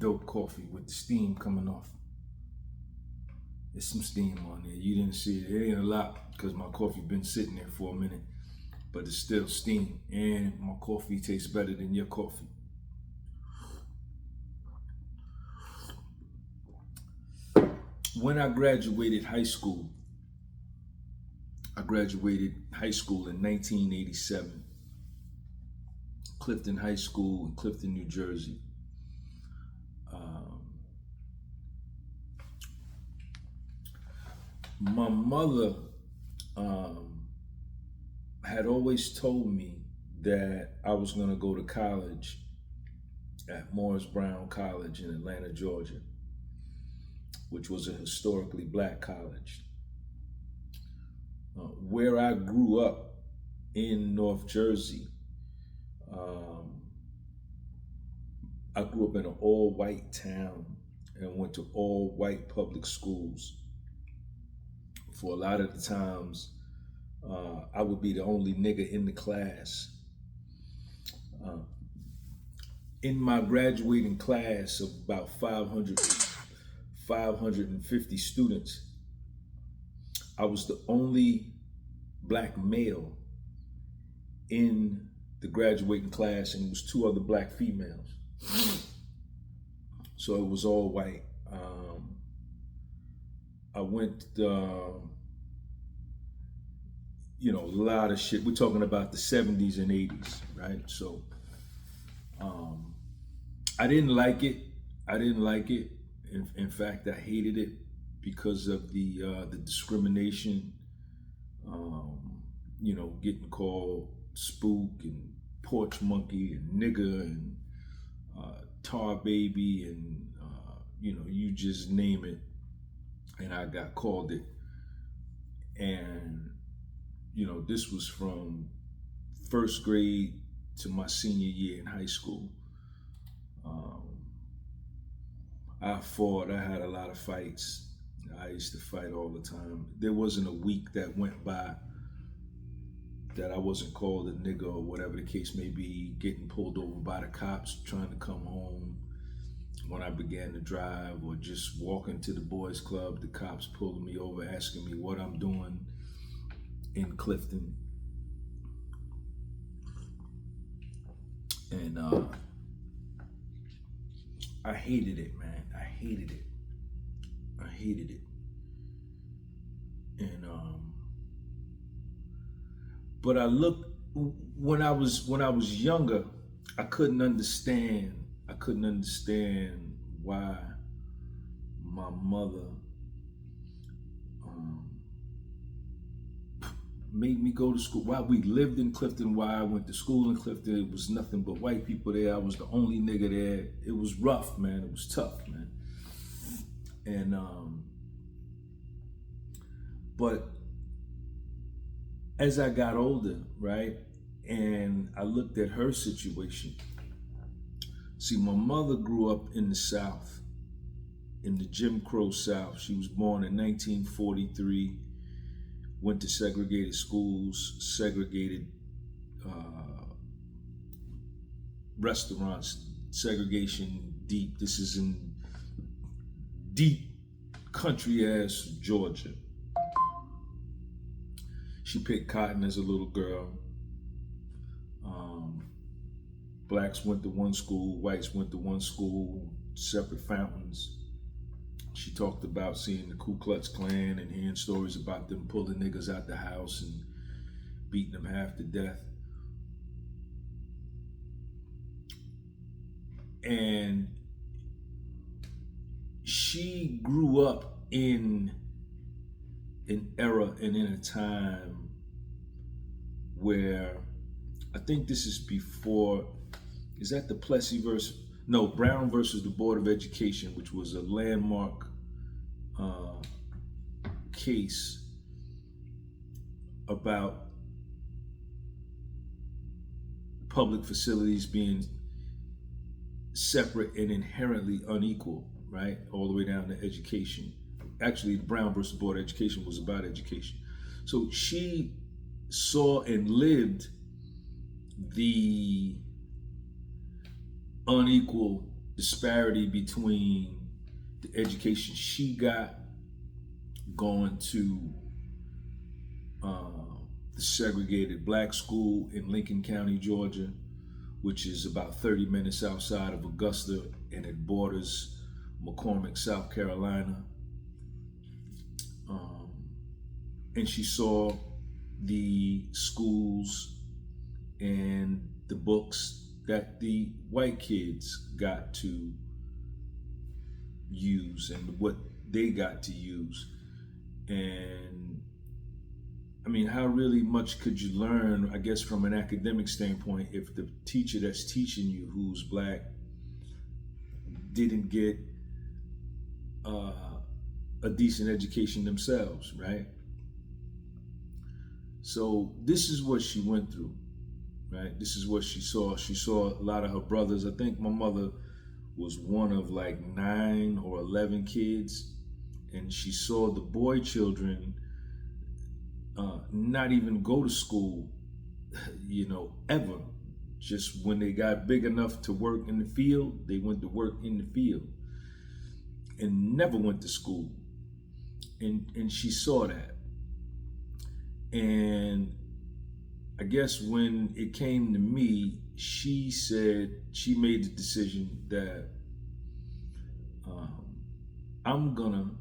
dope coffee with the steam coming off. There's some steam on there. You didn't see it. It ain't a lot because my coffee been sitting there for a minute, but it's still steam, and my coffee tastes better than your coffee. When I graduated high school in 1987, Clifton High School in Clifton, New Jersey. My mother had always told me that I was going to go to college at Morris Brown College in Atlanta, Georgia, which was a historically black college. Where I grew up in North Jersey, I grew up in an all-white town and went to all-white public schools. For a lot of the times, I would be the only nigga in the class. In my graduating class of about 550 students, I was the only black male in the graduating class, and it was 2 other black females. So it was all white. I went, a lot of shit. We're talking about the 70s and 80s, right? So I didn't like it. In fact, I hated it because of the discrimination, getting called spook and porch monkey and nigger and tar baby and, you just name it. And I got called it. And, this was from first grade to my senior year in high school. I fought, I had a lot of fights. I used to fight all the time. There wasn't a week that went by that I wasn't called a nigga or whatever the case may be, getting pulled over by the cops, trying to come home when I began to drive, or just walking to the boys club, the cops pulling me over, asking me what I'm doing in Clifton. And I hated it, man. I hated it. And but I looked, when I was younger, I couldn't understand why my mother made me go to school, why we lived in Clifton, why I went to school in Clifton. It was nothing but white people there. I was the only nigga there. It was rough, man. It was tough, man. And but as I got older, right, and I looked at her situation. See, my mother grew up in the South, in the Jim Crow South. She was born in 1943, went to segregated schools, segregated restaurants, segregation deep. This is in deep country ass Georgia. She picked cotton as a little girl. Blacks went to one school, whites went to one school, separate fountains. She talked about seeing the Ku Klux Klan and hearing stories about them pulling niggas out the house and beating them half to death. And she grew up in an era and in a time where, I think this is before, is that the Plessy versus, no, Brown versus the Board of Education, which was a landmark case about public facilities being separate and inherently unequal, right? All the way down to education. Actually, the Brown versus Board of Education was about education. So she saw and lived the unequal disparity between the education she got going to the segregated black school in Lincoln County, Georgia, which is about 30 minutes outside of Augusta, and it borders McCormick, South Carolina. And she saw the schools and the books that the white kids got to use and what they got to use. And I mean, how really much could you learn, I guess, from an academic standpoint, if the teacher that's teaching you, who's black, didn't get a decent education themselves, right? So this is what she went through, right? This is what she saw. She saw a lot of her brothers. I think my mother was one of like 9 or 11 kids, and she saw the boy children not even go to school, ever. Just when they got big enough to work in the field, they went to work in the field and never went to school. And she saw that. And I guess when it came to me, she said she made the decision that I'm gonna,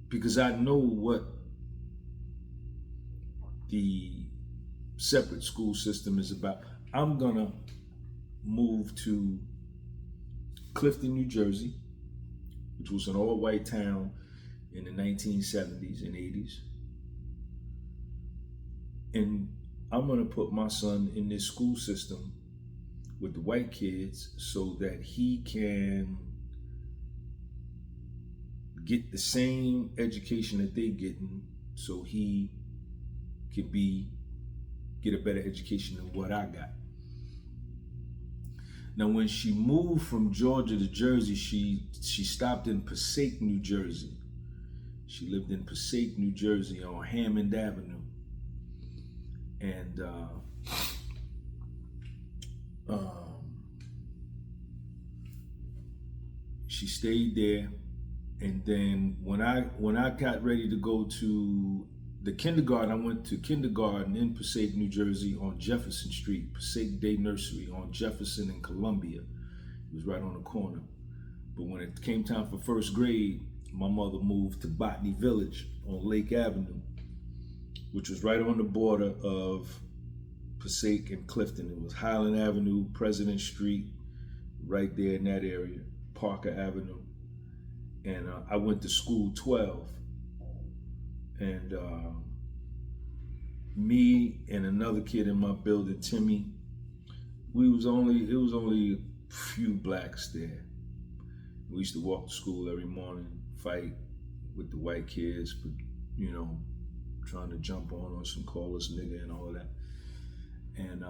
because I know what the separate school system is about, I'm gonna move to Clifton, New Jersey, which was an all-white town in the 1970s and 80s. And I'm gonna put my son in this school system with the white kids so that he can get the same education that they getting, so he could get a better education than what I got. Now, when she moved from Georgia to Jersey, she stopped in Passaic, New Jersey. She lived in Passaic, New Jersey on Hammond Avenue. And she stayed there. And then when I got ready to go to the kindergarten, I went to kindergarten in Passaic, New Jersey on Jefferson Street, Passaic Day Nursery on Jefferson and Columbia. It was right on the corner. But when it came time for first grade, my mother moved to Botany Village on Lake Avenue, which was right on the border of Passaic and Clifton. It was Highland Avenue, President Street, right there in that area, Parker Avenue. And I went to school 12. And me and another kid in my building, Timmy, it was only a few blacks there. We used to walk to school every morning, fight with the white kids, but trying to jump on us and call us nigga and all of that. And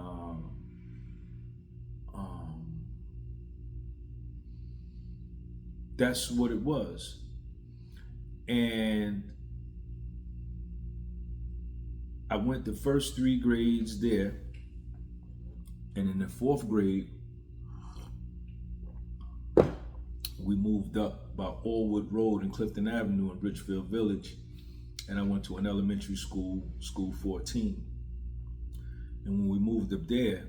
that's what it was. And I went the first 3 grades there, and in the 4th grade, we moved up by Allwood Road and Clifton Avenue in Richfield Village, and I went to an elementary school, School 14. And when we moved up there,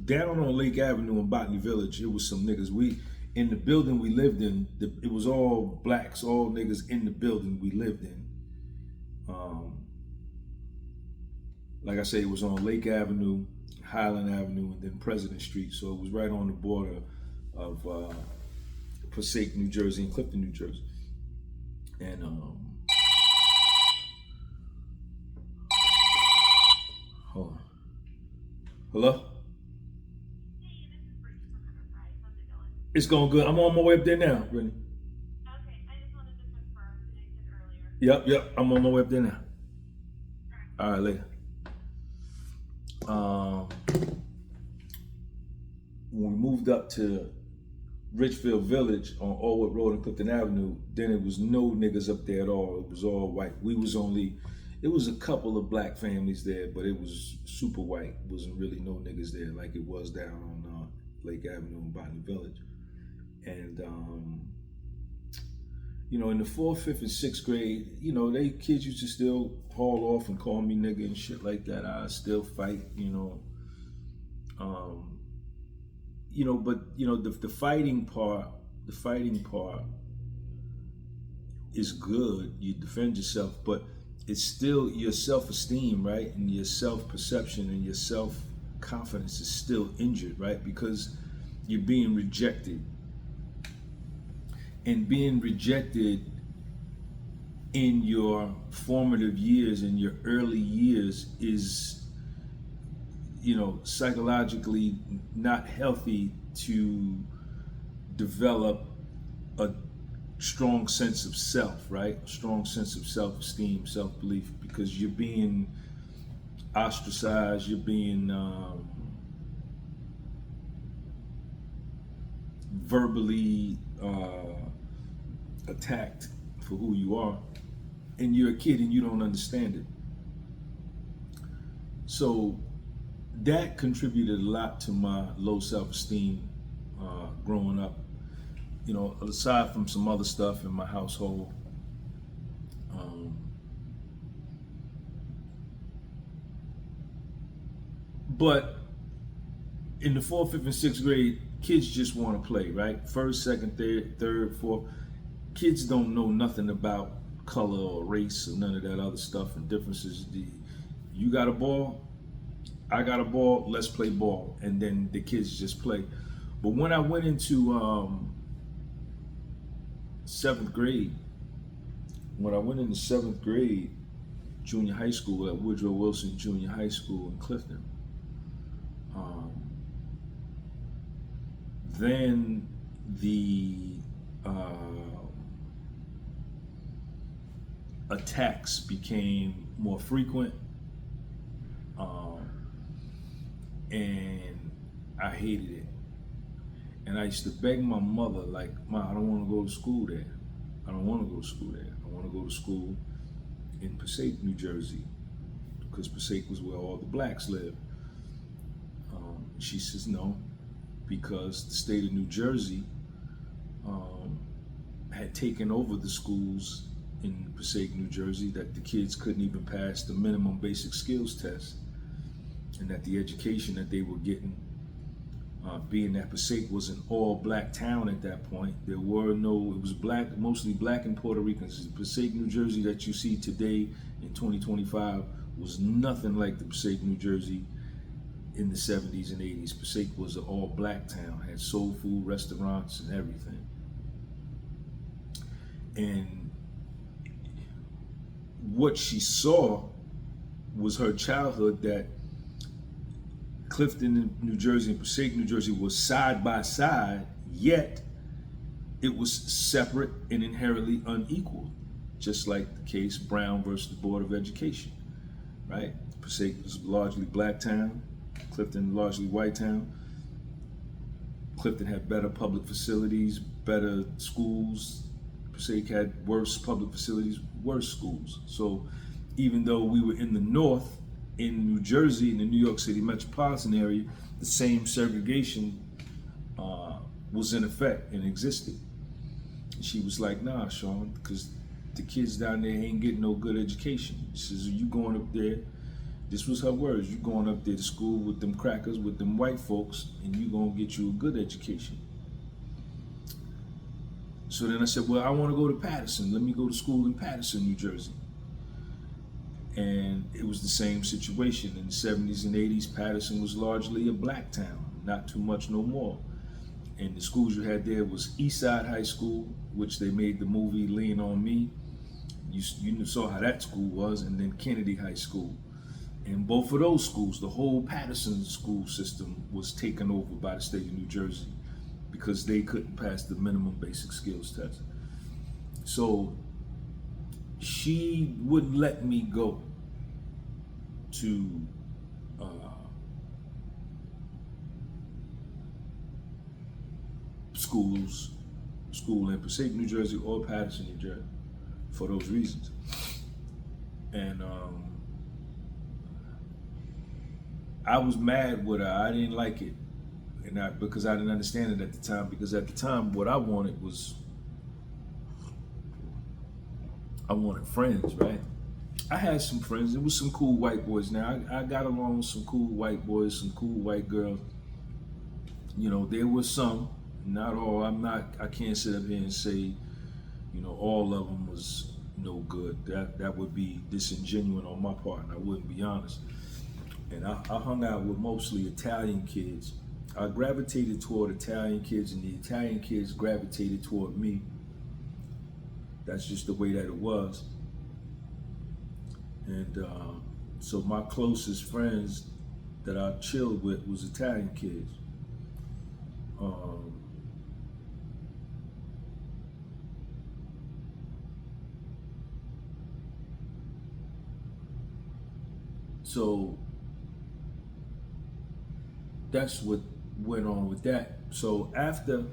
down on Lake Avenue in Botany Village, it was some niggas. In the building we lived in, it was all blacks, all niggas in the building we lived in. Like I say, it was on Lake Avenue, Highland Avenue, and then President Street. So it was right on the border of Passaic, New Jersey, and Clifton, New Jersey. And hold on. Hello? It's going good. I'm on my way up there now, Brittany. Okay, I just wanted to confirm that I said earlier. Yep, I'm on my way up there now. All right, later. When we moved up to Richfield Village on Allwood Road and Clifton Avenue, then it was no niggas up there at all. It was all white. It was a couple of black families there, but it was super white. Wasn't really no niggas there like it was down on Lake Avenue in Botany Village. And in the fourth, fifth, and sixth grade, they kids used to still haul off and call me nigga and shit like that. I still fight, um, but the fighting part, is good. You defend yourself, but it's still your self-esteem, right, and your self-perception and your self-confidence is still injured, right, because you're being rejected. And being rejected in your formative years, in your early years, is, psychologically not healthy to develop a strong sense of self, right? A strong sense of self-esteem, self-belief, because you're being ostracized, you're being verbally attacked for who you are, and you're a kid and you don't understand it. So that contributed a lot to my low self-esteem growing up. Aside from some other stuff in my household, but in the fourth, fifth, and sixth grade, kids just want to play, right? First, second, third, fourth. Kids don't know nothing about color or race or none of that other stuff and differences. You got a ball, I got a ball, let's play ball. And then the kids just play. But when I went into seventh grade, junior high school at Woodrow Wilson Junior High School in Clifton, then the attacks became more frequent, and I hated it. And I used to beg my mother, like, Ma, I don't want to go to school there. I don't want to go to school there. I want to go to school in Passaic, New Jersey, because Passaic was where all the blacks lived. She says no, because the state of New Jersey had taken over the schools in Passaic, New Jersey, that the kids couldn't even pass the minimum basic skills test, and that the education that they were getting, being that Passaic was an all-black town at that point, it was black, mostly black and Puerto Ricans. The Passaic, New Jersey that you see today in 2025 was nothing like the Passaic, New Jersey in the 70s and 80s. Passaic was an all-black town, had soul food restaurants and everything. And what she saw was her childhood, that Clifton, New Jersey and Passaic, New Jersey was side by side, yet it was separate and inherently unequal, just like the case Brown versus the Board of Education, right? Passaic was a largely black town, Clifton largely white town. Clifton had better public facilities, better schools. Passaic had worse public facilities, worse schools. So even though we were in the north, in New Jersey, in the New York City metropolitan area, the same segregation was in effect and existed. And she was like, nah, Sean, because the kids down there ain't getting no good education. She says, you going up there, this was her words, you going up there to school with them crackers, with them white folks, and you gonna get you a good education. So then I said, well, I want to go to Paterson. Let me go to school in Paterson, New Jersey. And it was the same situation. In the 70s and 80s, Paterson was largely a black town, not too much no more. And the schools you had there was Eastside High School, which they made the movie Lean on Me. You saw how that school was, and then Kennedy High School. And both of those schools, the whole Paterson school system was taken over by the state of New Jersey because they couldn't pass the minimum basic skills test. So she wouldn't let me go to school in Passaic, New Jersey or Paterson, New Jersey, for those reasons. and I was mad with her. I didn't like it, and because I didn't understand it at the time. Because at the time, what I wanted was I wanted friends, right? I had some friends. There was some cool white boys. Now I got along with some cool white boys, some cool white girls. You know, there was some, not all. I can't sit up here and say, all of them was no good. That would be disingenuous on my part, and I wouldn't be honest. And I hung out with mostly Italian kids. I gravitated toward Italian kids, and the Italian kids gravitated toward me. That's just the way that it was. And so my closest friends that I chilled with was Italian kids. Um, so that's what went on with that. So after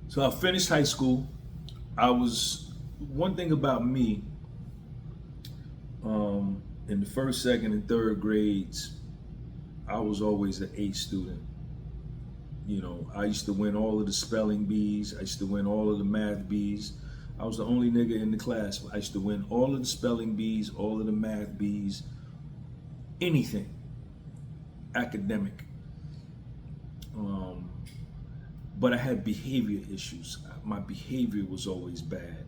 so I finished high school. I was one thing about me in the first, second, and third grades. I was always an A student. I used to win all of the spelling bees. I used to win all of the math bees. I was the only nigga in the class. I used to win all of the spelling bees, all of the math bees, anything academic. Um, but I had behavior issues. My behavior was always bad.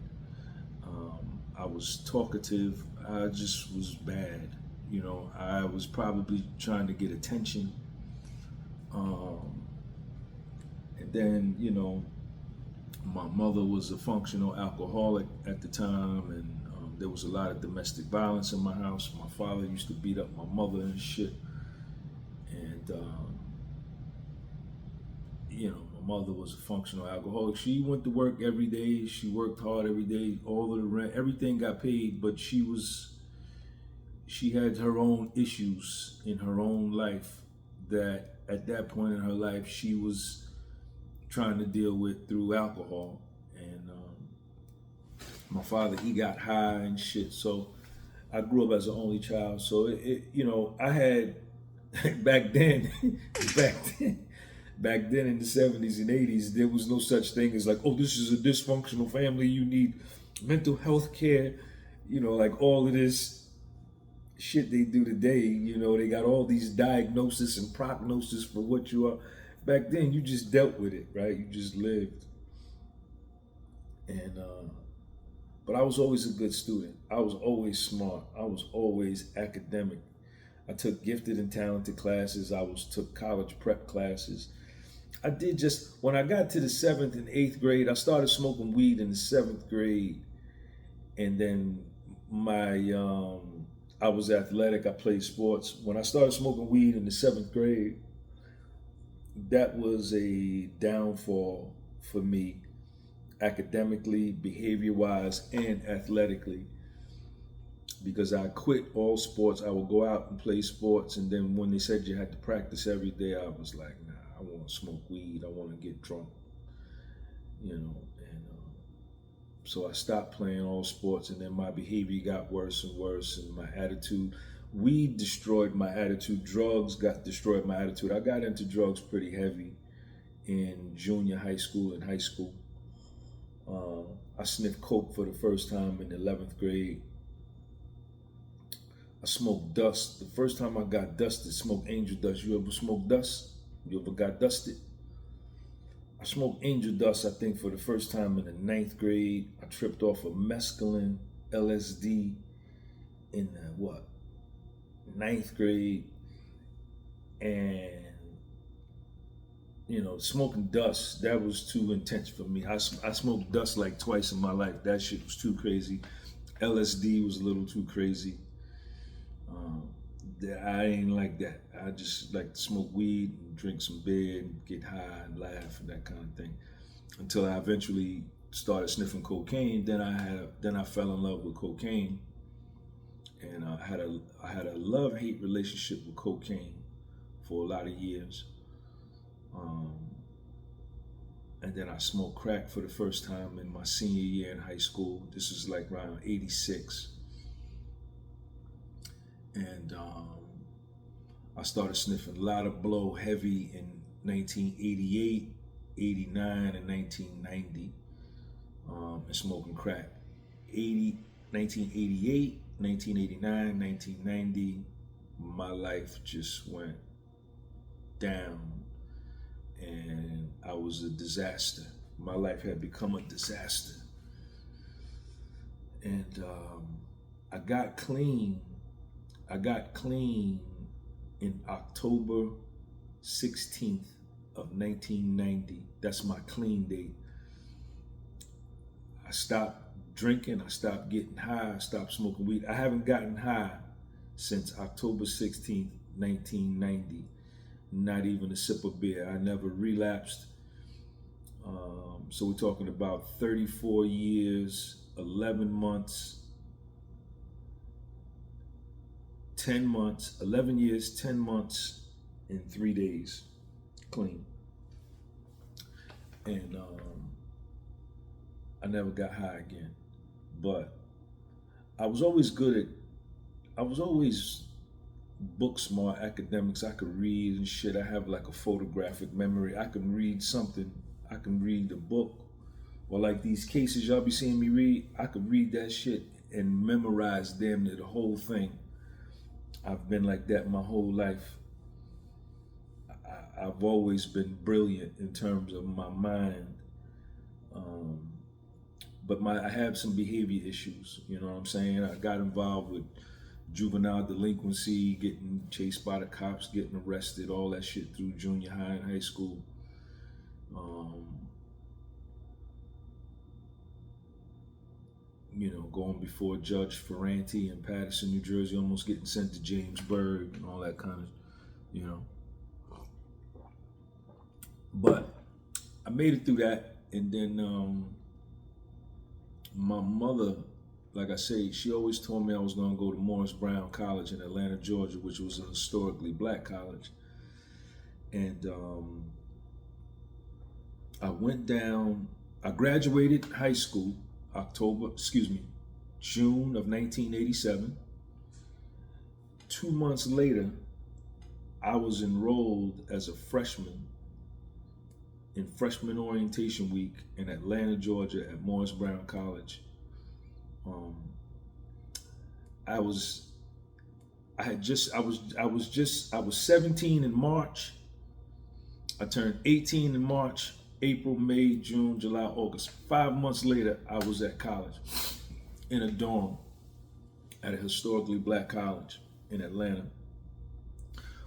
I was talkative. I just was bad. I was probably trying to get attention. Um, and then, my mother was a functional alcoholic at the time, and there was a lot of domestic violence in my house. My father used to beat up my mother and shit. And, my mother was a functional alcoholic. She went to work every day. She worked hard every day. All of the rent, everything got paid, but she had her own issues in her own life that at that point in her life she was trying to deal with through alcohol. And my father, he got high and shit. So I grew up as an only child. So I had back then, back then, back then in the 70s and 80s, there was no such thing as like, oh, this is a dysfunctional family. You need mental health care. Like all of this shit they do today. They got all these diagnosis and prognosis for what you are. Back then, you just dealt with it, right? You just lived. And but I was always a good student. I was always smart. I was always academic. I took gifted and talented classes. Took college prep classes. I did just when I got to the 7th and 8th grade, I started smoking weed in the 7th grade, and then I was athletic. I played sports. When I started smoking weed in the 7th grade, that was a downfall for me, academically, behavior wise, and athletically, because I quit all sports. I would go out and play sports, and then when they said you had to practice every day, I was like, nah, I want to smoke weed. I want to get drunk, and so I stopped playing all sports, and then my behavior got worse and worse, and my attitude. Weed destroyed my attitude. Drugs got destroyed my attitude. I got into drugs pretty heavy in junior high school and high school. I sniffed coke for the first time in the 11th grade. I smoked dust. The first time I got dusted, smoked angel dust. You ever smoked dust? You ever got dusted? I smoked angel dust, I think, for the first time in the 9th grade. I tripped off of mescaline, LSD in the, 9th grade. And, smoking dust, that was too intense for me. I smoked dust like twice in my life. That shit was too crazy. LSD was a little too crazy. I ain't like that. I just like to smoke weed and drink some beer and get high and laugh and that kind of thing. Until I eventually started sniffing cocaine, then I fell in love with cocaine, and I had a love-hate relationship with cocaine for a lot of years. Um, And then I smoked crack for the first time in my senior year in high school. This was like around 86. And I started sniffing a lot of blow heavy in 1988, 89, and 1990, and smoking crack. 1988, 1989, 1990, my life just went down and I was a disaster. My life had become a disaster. And I got clean. I got clean in October 16th of 1990. That's my clean date. I stopped drinking, I stopped getting high, I stopped smoking weed. I haven't gotten high since October 16th, 1990. Not even a sip of beer. I never relapsed. So we're talking about 34 years, 11 months, 10 months, 11 years, 10 months, and 3 days clean. And I never got high again. But I was always book smart, academics. I could read and shit. I have like a photographic memory. I can read something. I can read a book. Or like these cases y'all be seeing me read, I could read that shit and memorize damn near the whole thing. I've been like that my whole life. I've always been brilliant in terms of my mind. But I have some behavior issues, you know what I'm saying? I got involved with juvenile delinquency, getting chased by the cops, getting arrested, all that shit through junior high and high school. Going before Judge Ferranti in Paterson, New Jersey, almost getting sent to Jamesburg and all that kind of. But I made it through that, and then my mother, like I say, she always told me I was going to go to Morris Brown College in Atlanta, Georgia, which was a historically black college. And I went down, I graduated high school, June of 1987. 2 months later, I was enrolled as a freshman in freshman orientation week in Atlanta, Georgia at Morris Brown College. I was 17 in March. I turned 18 in March, April, May, June, July, August. 5 months later, I was at college in a dorm at a historically black college in Atlanta.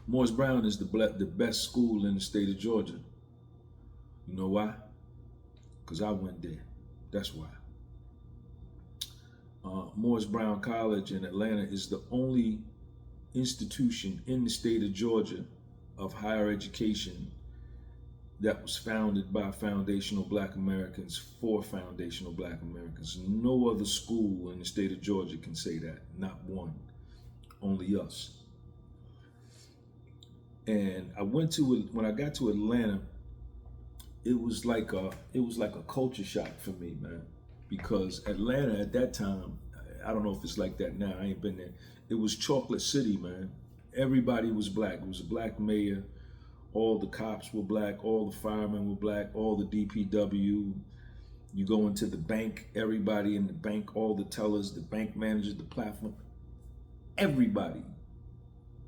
Morris Brown is the best school in the state of Georgia. You know why? Because I went there. That's why. Morris Brown College in Atlanta is the only institution in the state of Georgia of higher education that was founded by foundational black Americans for foundational black Americans. No other school in the state of Georgia can say that. Not one. Only us. And when I got to Atlanta, it was like a culture shock for me, man. Because Atlanta at that time, I don't know if it's like that now, I ain't been there. It was Chocolate City, man. Everybody was black. It was a black mayor. All the cops were black. All the firemen were black. All the DPW. You go into the bank, everybody in the bank, all the tellers, the bank managers, the platform, everybody.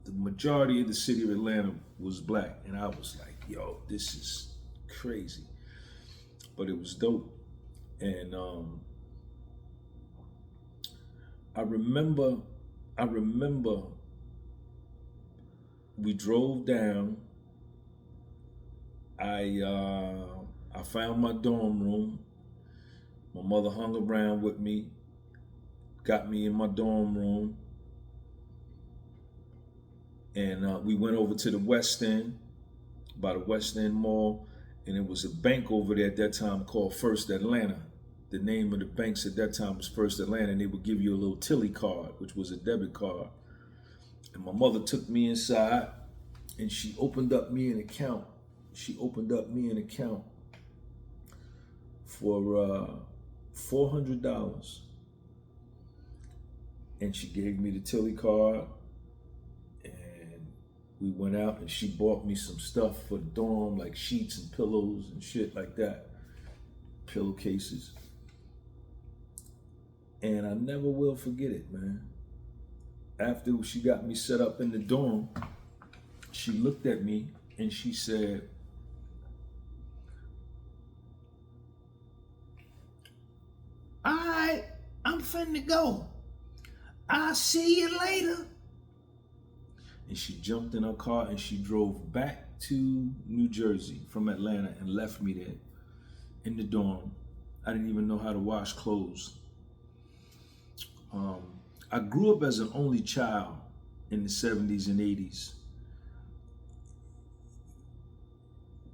The majority of the city of Atlanta was black. And I was like, yo, this is crazy. But it was dope. And I remember we drove down. I found my dorm room. My mother hung around with me, got me in my dorm room, and we went over to the West End, by the West End Mall, and it was a bank over there at that time called First Atlanta. The name of the banks at that time was First Atlanta, and they would give you a little Tilly card, which was a debit card. And my mother took me inside, and she opened up me an account. for $400, and she gave me the Tilly card, and we went out, and she bought me some stuff for the dorm, like sheets and pillows and shit like that, pillowcases. And I never will forget it, man. After she got me set up in the dorm, she looked at me and she said, "All right, I'm finna go. I'll see you later." And she jumped in her car and she drove back to New Jersey from Atlanta and left me there in the dorm. I didn't even know how to wash clothes. I grew up as an only child in the 70s and 80s.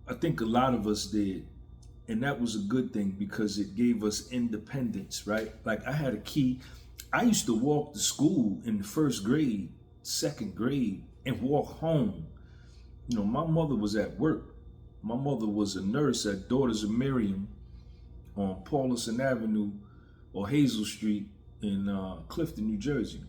I think a lot of us did. And that was a good thing because it gave us independence, right? Like I had a key. I used to walk to school in the first grade, second grade, and walk home. You know, my mother was at work. My mother was a nurse at Daughters of Miriam on Paulison Avenue or Hazel Street in Clifton, New Jersey.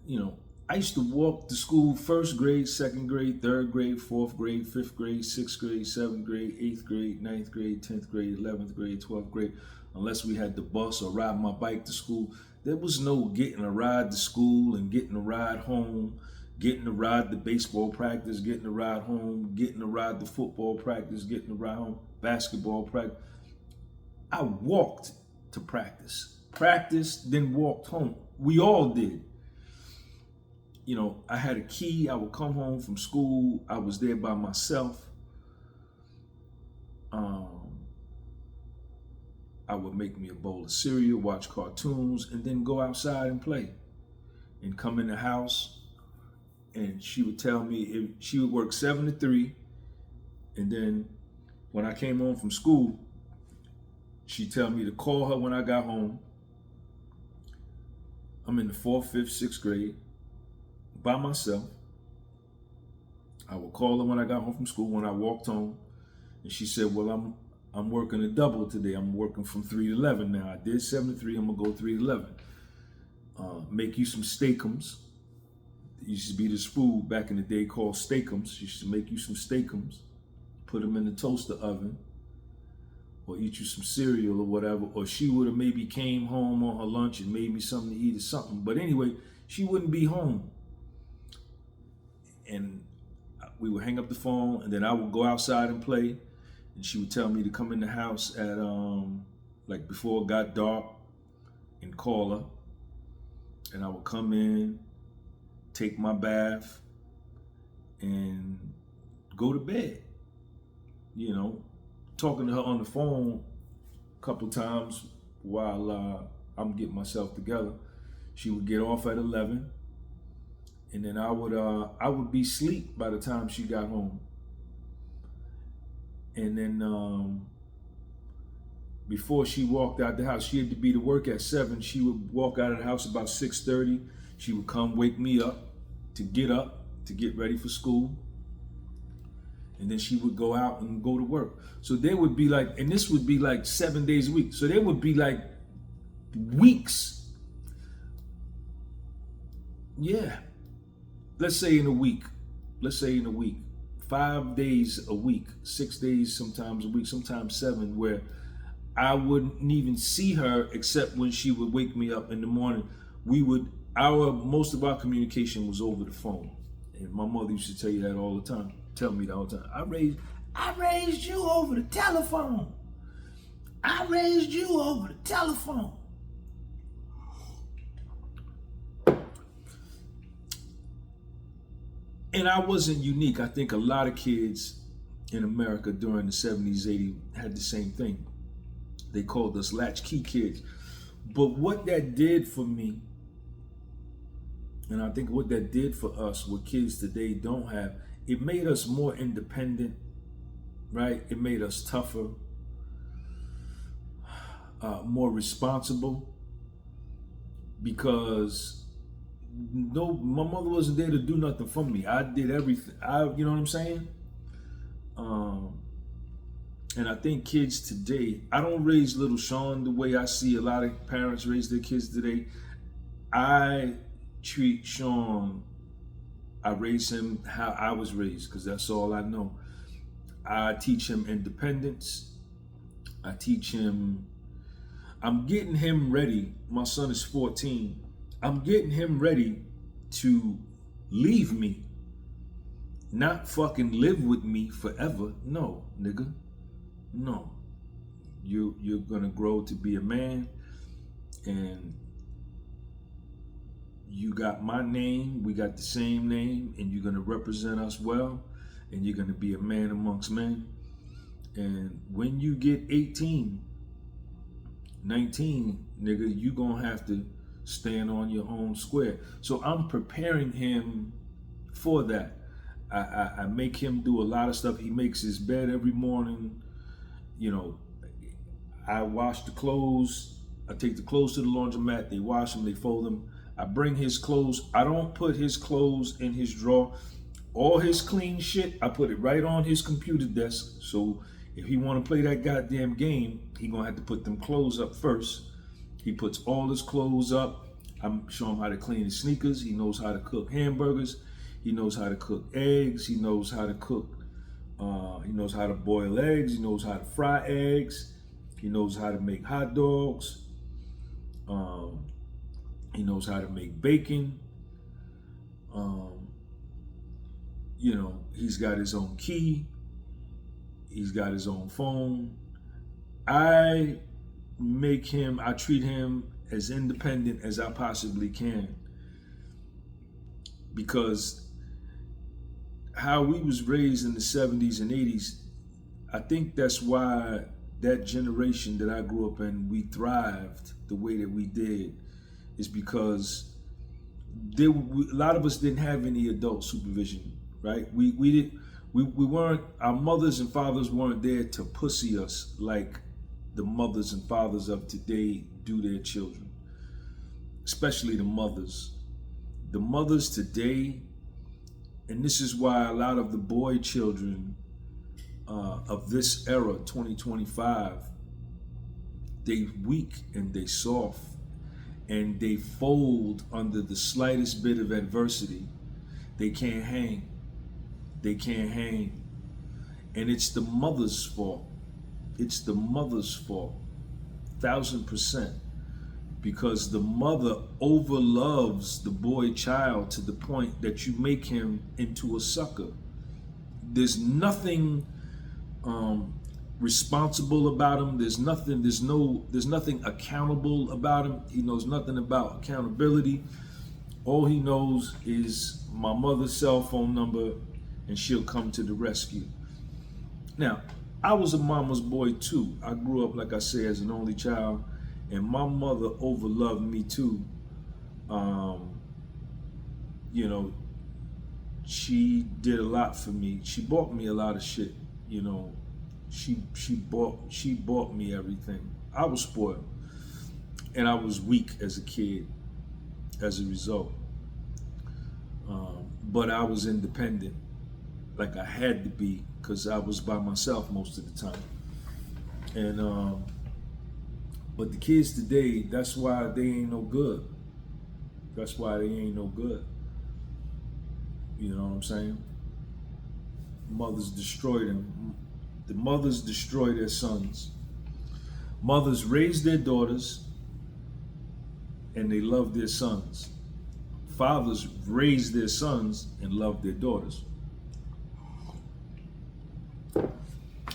You know, I used to walk to school first grade, second grade, third grade, fourth grade, fifth grade, sixth grade, seventh grade, eighth grade, ninth grade, 10th grade, 11th grade, 12th grade, unless we had the bus or ride my bike to school. There was no getting a ride to school and getting a ride home, getting a ride to baseball practice, getting a ride home, getting a ride to football practice, getting a ride home, basketball practice. I walked to practice, then walked home. We all did. You know, I had a key. I would come home from school. I was there by myself. I would make me a bowl of cereal, watch cartoons, and then go outside and play. And come in the house, and she would tell me if she would work 7 to 3, and then when I came home from school, she'd tell me to call her when I got home. I'm in the 4th, 5th, 6th grade by myself. I would call her when I got home from school, when I walked home, and she said, "Well, I'm working a double today. I'm working from 3 to 11 now. I did 7 to 3. I'm gonna go 3 to 11. Make you some steakums." It used to be this food back in the day called steakums. She used to make you some steakums, put them in the toaster oven, or eat you some cereal or whatever. Or she would have maybe came home on her lunch and made me something to eat or something. But anyway, she wouldn't be home. And we would hang up the phone, and then I would go outside and play. And she would tell me to come in the house at like before it got dark and call her. And I would come in, take my bath, and go to bed. You know, talking to her on the phone a couple times while I'm getting myself together. She would get off at 11, and then I would be asleep by the time she got home. And then before she walked out the house, she had to be to work at 7. She would walk out of the house about 6:30. She would come wake me up to get ready for school. And then she would go out and go to work. So there would be like, and this would be like 7 days a week. So there would be like weeks. Yeah. Let's say in a week. 5 days a week, 6 days sometimes a week, sometimes 7, where I wouldn't even see her except when she would wake me up in the morning. Most of our communication was over the phone. And my mother used to tell you that all the time. Tell me that all the time. I raised you over the telephone. I raised you over the telephone. And I wasn't unique. I think a lot of kids in America during the 70s, 80s had the same thing. They called us latchkey kids. But what that did for me, and I think what that did for us, what kids today don't have, it made us more independent, right? It made us tougher, more responsible, because my mother wasn't there to do nothing for me. I did everything. You know what I'm saying? And I think kids today, I don't raise little Sean the way I see a lot of parents raise their kids today. I treat Sean, I raise him how I was raised because that's all I know. I teach him independence. I teach him, I'm getting him ready. My son is 14. I'm getting him ready to leave me, not fucking live with me forever. No, nigga. No. You're gonna grow to be a man, and you got my name, we got the same name, and you're gonna represent us well, and you're gonna be a man amongst men. And when you get 18, 19, nigga, you gonna have to stand on your own square. So I'm preparing him for that. I make him do a lot of stuff. He makes his bed every morning. You know, I wash the clothes. I take the clothes to the laundromat. They wash them, they fold them. I bring his clothes. I don't put his clothes in his drawer. All his clean shit, I put it right on his computer desk. So if he want to play that goddamn game, he gonna have to put them clothes up first. He puts all his clothes up. I'm showing him how to clean his sneakers. He knows how to cook hamburgers. He knows how to cook eggs. He knows how to cook. He knows how to boil eggs. He knows how to fry eggs. He knows how to make hot dogs. He knows how to make bacon. You know, he's got his own key. He's got his own phone. I treat him as independent as I possibly can. Because how we was raised in the 70s and 80s, I think that's why that generation that I grew up in, we thrived the way that we did, is because a lot of us didn't have any adult supervision, right? We weren't, our mothers and fathers weren't there to pussy us like the mothers and fathers of today do their children, especially the mothers. The mothers today, and this is why a lot of the boy children of this era, 2025, they weak and they soft and they fold under the slightest bit of adversity. They can't hang. They can't hang. And it's the mother's fault. It's the mother's fault, 1000%. Because the mother overloves the boy child to the point that you make him into a sucker. There's nothing responsible about him. There's nothing accountable about him. He knows nothing about accountability. All he knows is my mother's cell phone number, and she'll come to the rescue. Now, I was a mama's boy too. I grew up, like I say, as an only child, and my mother overloved me too. You know, she did a lot for me. She bought me a lot of shit. You know, she bought me everything. I was spoiled, and I was weak as a kid as a result. But I was independent, like I had to be, because I was by myself most of the time. And but the kids today, that's why they ain't no good. That's why they ain't no good. You know what I'm saying? Mothers destroy them. The mothers destroy their sons. Mothers raise their daughters and they love their sons. Fathers raise their sons and love their daughters.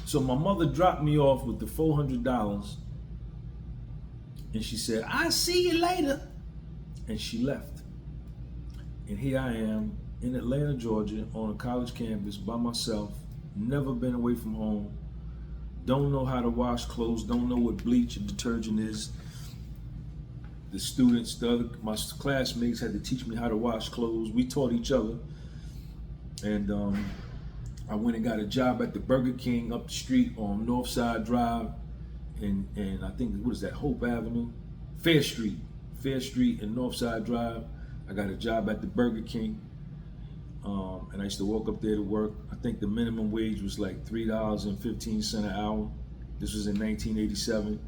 So my mother dropped me off with the $400 and she said, "I'll see you later." And she left. And here I am in Atlanta, Georgia, on a college campus by myself, never been away from home, don't know how to wash clothes, don't know what bleach and detergent is. The students, my classmates had to teach me how to wash clothes. We taught each other. And I went and got a job at the Burger King up the street on Northside Drive. And I think, what is that, Hope Avenue? Fair Street and Northside Drive. I got a job at the Burger King. And I used to walk up there to work. I think the minimum wage was like $3.15 an hour. This was in 1987.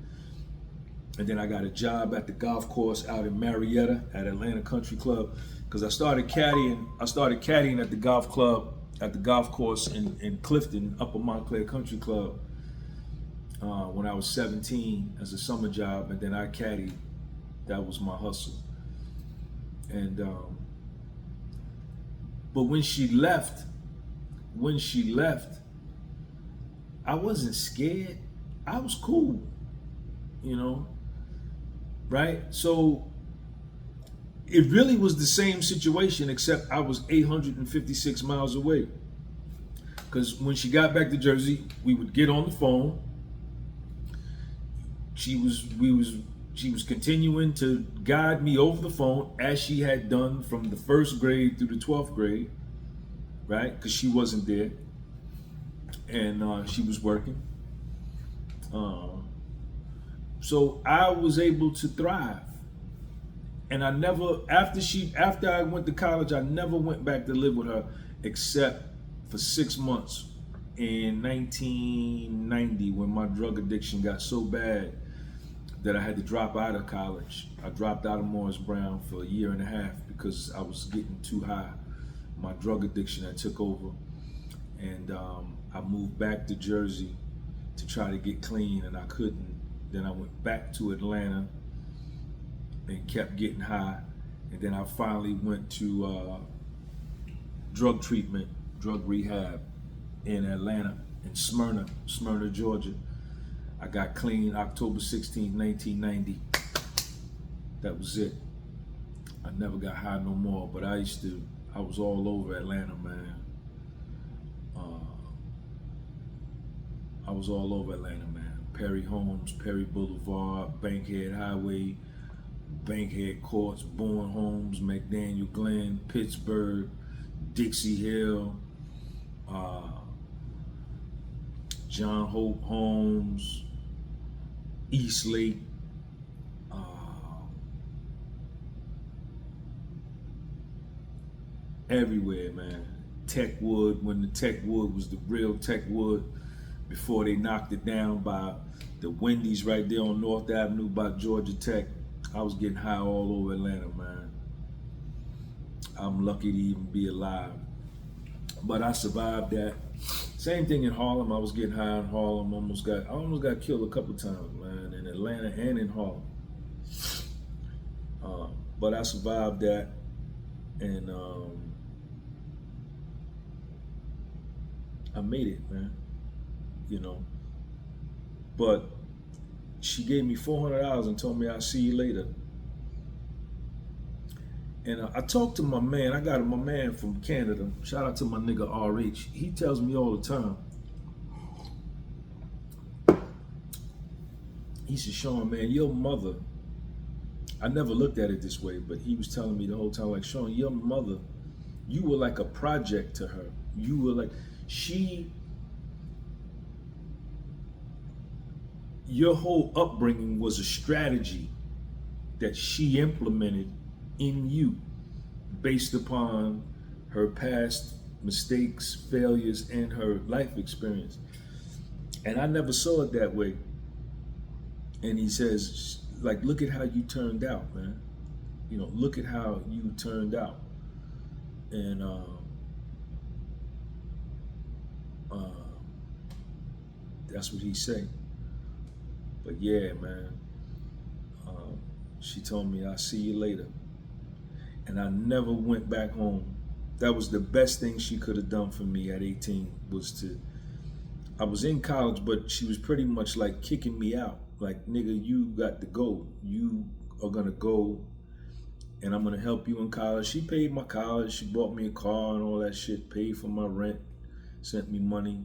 And then I got a job at the golf course out in Marietta at Atlanta Country Club, because I started caddying at the golf club, at the golf course in Clifton, Upper Montclair Country Club, when I was 17 as a summer job, and then I caddied. That was my hustle. And but when she left, I wasn't scared. I was cool, you know, right? So it really was the same situation, except I was 856 miles away. Because when she got back to Jersey, we would get on the phone. She was continuing to guide me over the phone, as she had done from the first grade through the 12th grade, right? Because she wasn't there, and she was working. So I was able to thrive. And I never, after I went to college, I never went back to live with her, except for 6 months in 1990, when my drug addiction got so bad that I had to drop out of college. I dropped out of Morris Brown for a year and a half because I was getting too high. My drug addiction had took over, and I moved back to Jersey to try to get clean, and I couldn't. Then I went back to Atlanta and kept getting high, and then I finally went to drug treatment, drug rehab in Atlanta, in Smyrna, Georgia. I got clean October 16, 1990. That was it. I never got high no more, but I was all over Atlanta, man. I was all over Atlanta, man. Perry Homes, Perry Boulevard, Bankhead Highway, Bankhead Courts, Bourne Homes, McDaniel Glen, Pittsburgh, Dixie Hill, John Hope Homes, Eastlake, everywhere, man. Techwood, when the Techwood was the real Techwood, before they knocked it down by the Wendy's right there on North Avenue by Georgia Tech. I was getting high all over Atlanta, man. I'm lucky to even be alive. But I survived that. Same thing in Harlem. I was getting high in Harlem. I almost got killed a couple times, man, in Atlanta and in Harlem. But I survived that, and I made it, man. You know. But she gave me $400 and told me I'll see you later. And I talked to my man. I got my man from Canada. Shout out to my nigga RH. He tells me all the time. He said, Sean, man, your mother, I never looked at it this way, but he was telling me the whole time, like, Sean, your mother, you were like a project to her. You were like, your whole upbringing was a strategy that she implemented in you based upon her past mistakes, failures, and her life experience. And I never saw it that way. And he says, like, look at how you turned out, man. You know, look at how you turned out. And that's what he said. But yeah, man, she told me, I'll see you later. And I never went back home. That was the best thing she could have done for me at 18, I was in college, but she was pretty much like kicking me out. Like, nigga, you got to go. You are gonna go, and I'm gonna help you in college. She paid my college. She bought me a car and all that shit, paid for my rent, sent me money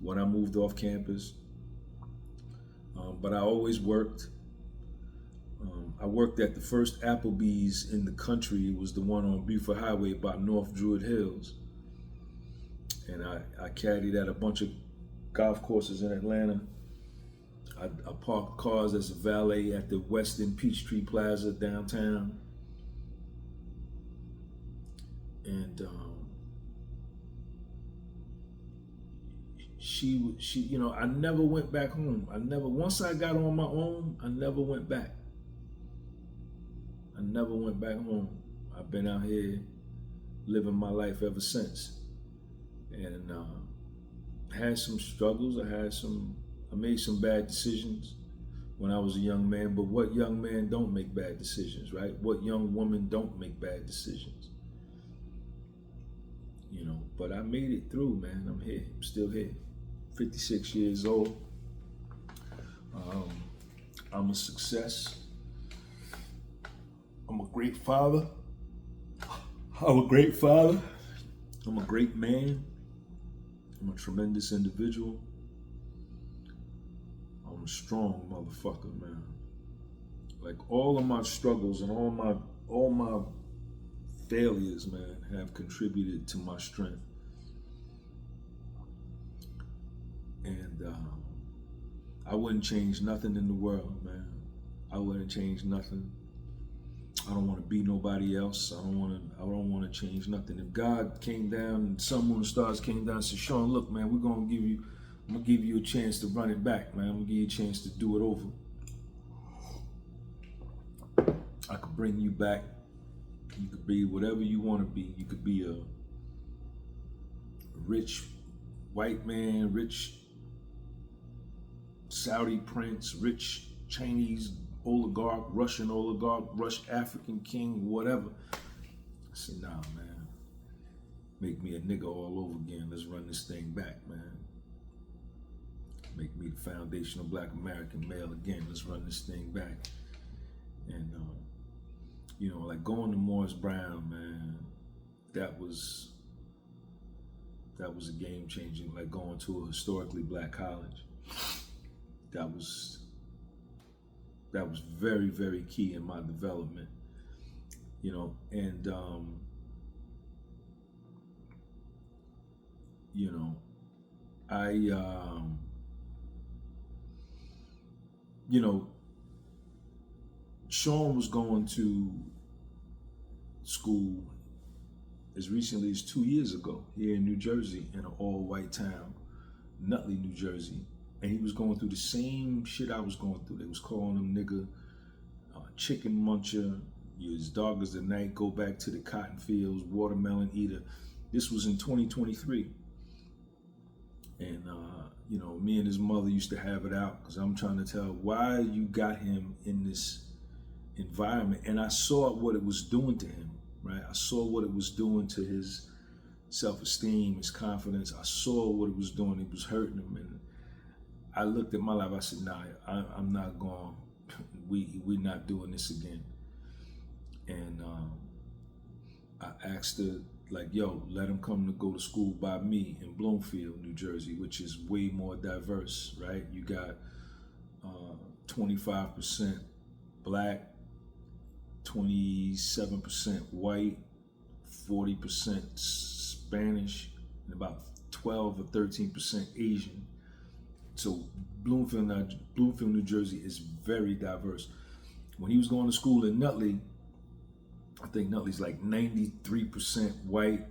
when I moved off campus. But I always worked. I worked at the first Applebee's in the country. It was the one on Buford Highway by North Druid Hills. And I caddied at a bunch of golf courses in Atlanta. I parked cars as a valet at the Westin Peachtree Plaza downtown. And I never went back home. Once I got on my own, I never went back. I never went back home. I've been out here living my life ever since. And had some struggles. I made some bad decisions when I was a young man, but what young man don't make bad decisions, right? What young woman don't make bad decisions? But I made it through, man. I'm here. I'm still here. 56 years old. I'm a success. I'm a great father. I'm a great father. I'm a great man. I'm a tremendous individual. I'm a strong motherfucker, man. Like all of my struggles and all my failures, man, have contributed to my strength. And I wouldn't change nothing in the world, man. I wouldn't change nothing. I don't want to be nobody else. I don't want to change nothing. If God came down and sun, moon, and stars came down and said, Sean, look, man, I'm gonna give you a chance to run it back, man. I'm gonna give you a chance to do it over. I could bring you back. You could be whatever you want to be. You could be a rich white man, rich Saudi prince, rich Chinese oligarch, Russian African king, whatever. I said, nah, man. Make me a nigga all over again. Let's run this thing back, man. Make me the foundational Black American male again. Let's run this thing back. And like going to Morris Brown, man, that was a game changing. Like going to a historically Black college. That was very, very key in my development, and Sean was going to school as recently as 2 years ago here in New Jersey, in an all-white town, Nutley, New Jersey. And he was going through the same shit I was going through. They was calling him nigga, chicken muncher, you're as dark as the night, go back to the cotton fields, watermelon eater. This was in 2023. And, me and his mother used to have it out because I'm trying to tell why you got him in this environment. And I saw what it was doing to him, right? I saw what it was doing to his self-esteem, his confidence. I saw what it was doing. It was hurting him. And I looked at my life. I said, nah, I'm not going. We're not doing this again. And I asked her, like, yo, let him come to go to school by me in Bloomfield, New Jersey, which is way more diverse, right? You got 25% Black, 27% white, 40% Spanish, and about 12 or 13% Asian. So Bloomfield, New Jersey is very diverse. When he was going to school in Nutley, I think Nutley's like 93% white.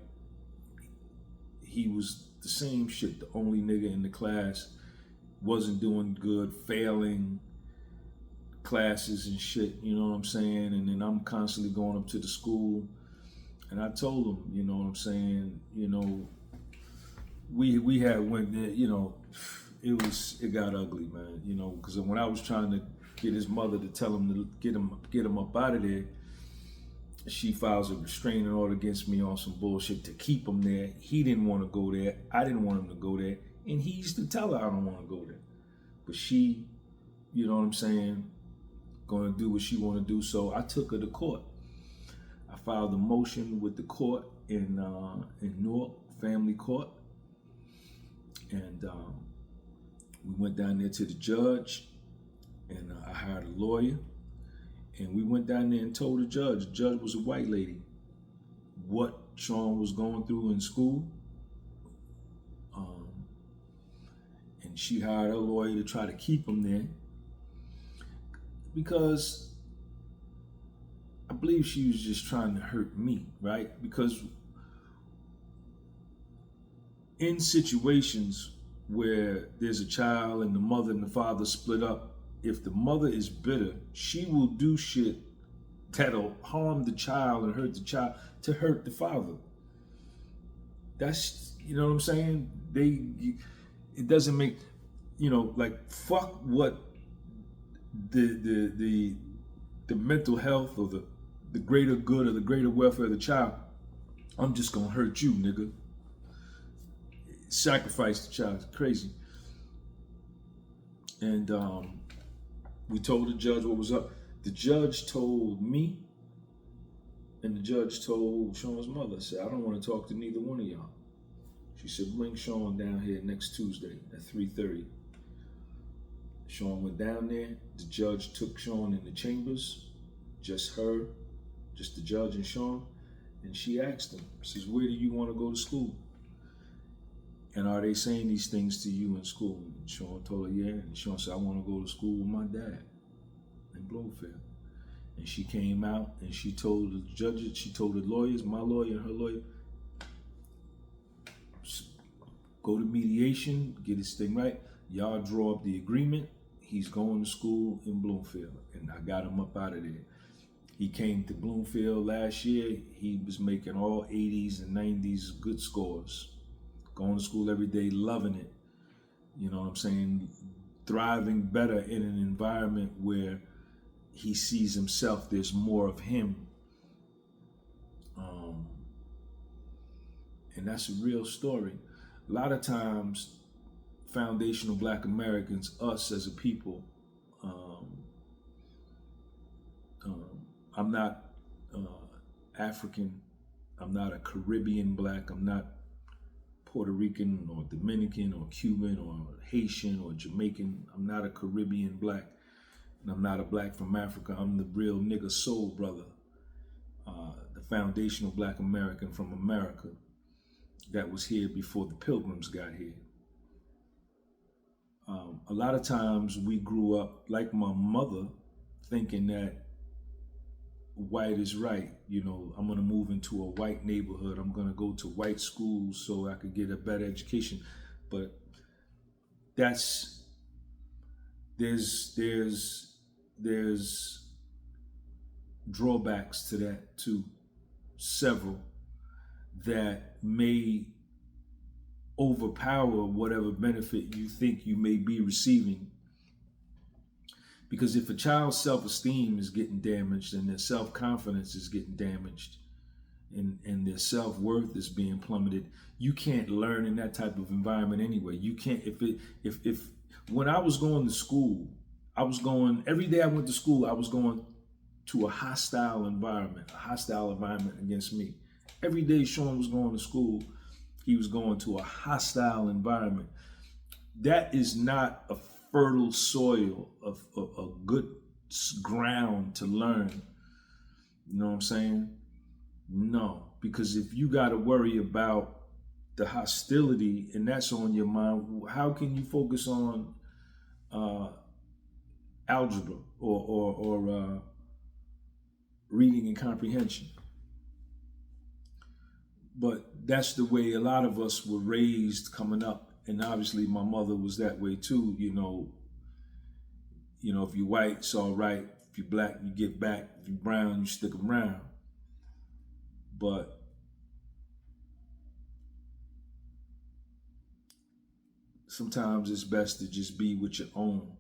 He was the same shit, the only nigga in the class, wasn't doing good, failing classes and shit, you know what I'm saying? And then I'm constantly going up to the school, and I told him, you know what I'm saying, we had went there, it got ugly, man, because when I was trying to get his mother to tell him to get him up out of there, she files a restraining order against me on some bullshit to keep him there. He didn't want to go there. I didn't want him to go there. And he used to tell her I don't want to go there. But she, you know what I'm saying, going to do what she want to do. So I took her to court. I filed a motion with the court in Newark, family court. And we went down there to the judge, and I hired a lawyer. And we went down there and told the judge was a white lady, what Sean was going through in school. And she hired a lawyer to try to keep him there because I believe she was just trying to hurt me, right? Because in situations where there's a child and the mother and the father split up, if the mother is bitter, she will do shit that'll harm the child and hurt the child to hurt the father. That's, you know what I'm saying? It doesn't make, like, fuck what the mental health or the greater good or the greater welfare of the child. I'm just gonna hurt you, nigga. Sacrifice the child. It's crazy. And we told the judge what was up. The judge told me, and the judge told Sean's mother. I said, I don't want to talk to neither one of y'all. She said, bring Sean down here next Tuesday at 3:30. Sean went down there. The judge took Sean in the chambers, just her, just the judge and Sean. And she asked him, says, where do you want to go to school? And are they saying these things to you in school? And Sean told her, yeah. And Sean said, I want to go to school with my dad in Bloomfield. And she came out and she told the judges, she told the lawyers, my lawyer and her lawyer, go to mediation, get this thing right. Y'all draw up the agreement. He's going to school in Bloomfield. And I got him up out of there. He came to Bloomfield last year. He was making all 80s and 90s good scores. Going to school every day, loving it. You know what I'm saying? Thriving better in an environment where he sees himself, there's more of him. And that's a real story. A lot of times, foundational Black Americans, us as a people, I'm not African, I'm not a Caribbean Black, I'm not Puerto Rican or Dominican or Cuban or Haitian or Jamaican, I'm not a Caribbean Black, and I'm not a Black from Africa, I'm the real nigga soul brother, the foundational Black American from America that was here before the Pilgrims got here. A lot of times we grew up, like my mother, thinking that white is right. You know, I'm gonna move into a white neighborhood. I'm gonna go to white schools so I could get a better education. But there's drawbacks to that too, several that may overpower whatever benefit you think you may be receiving. Because if a child's self-esteem is getting damaged and their self-confidence is getting damaged and their self-worth is being plummeted, you can't learn in that type of environment anyway. You can't, if when I was going to school, every day I went to school, I was going to a hostile environment against me. Every day Sean was going to school, he was going to a hostile environment. That is not a fertile soil of a good ground to learn. You know what I'm saying? No, because if you got to worry about the hostility and that's on your mind, how can you focus on algebra or reading and comprehension? But that's the way a lot of us were raised coming up. And obviously my mother was that way too. You know, if you're white, it's all right. If you're black, you get back. If you're brown, you stick around. But sometimes it's best to just be with your own.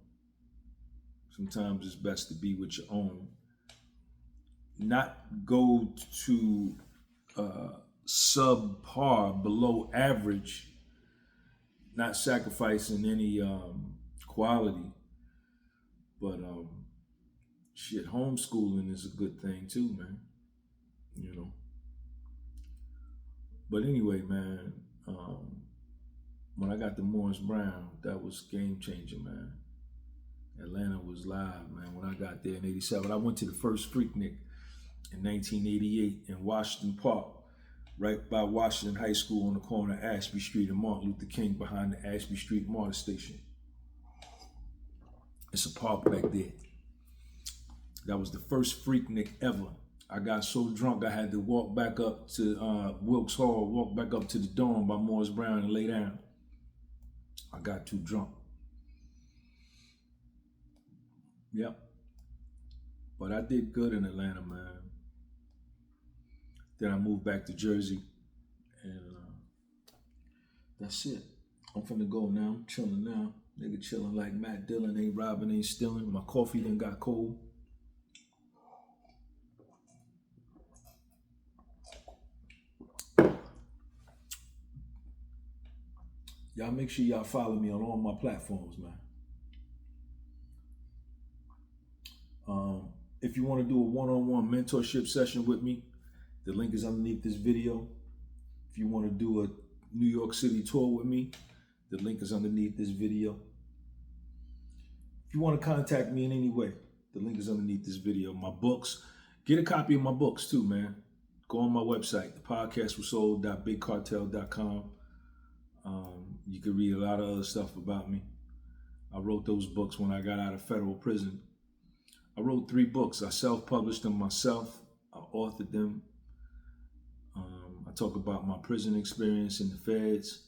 Sometimes it's best to be with your own. Not go to subpar, below average, not sacrificing any quality, but shit, homeschooling is a good thing too, man. You know. But anyway, man, when I got to Morris Brown, that was game changing, man. Atlanta was live, man. When I got there in '87, I went to the first Freaknik in 1988 in Washington Park, right by Washington High School on the corner of Ashby Street and Martin Luther King, behind the Ashby Street MARTA station. It's a park back there. That was the first Freaknik ever. I got so drunk I had to walk back up to Wilkes Hall, walk back up to the dorm by Morris Brown and lay down. I got too drunk. Yep. But I did good in Atlanta, man. Then I moved back to Jersey, and that's it. I'm finna go now. I'm chilling now. Nigga chilling like Matt Dillon, ain't robbing, ain't stealing. My coffee done got cold. Y'all make sure y'all follow me on all my platforms, man. If you want to do a one-on-one mentorship session with me, the link is underneath this video. If you want to do a New York City tour with me, the link is underneath this video. If you want to contact me in any way, the link is underneath this video. My books, get a copy of my books too, man. Go on my website, thepodcastwithsoul.bigcartel.com. You can read a lot of other stuff about me. I wrote those books when I got out of federal prison. I wrote 3 books. I self-published them myself. I authored them. I talk about my prison experience in the feds.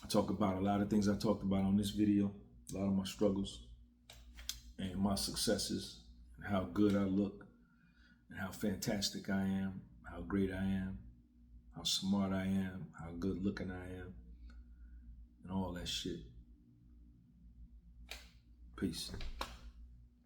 I talk about a lot of things I talked about on this video, a lot of my struggles and my successes, and how good I look, and how fantastic I am, how great I am, how smart I am, how good looking I am, and all that shit. Peace.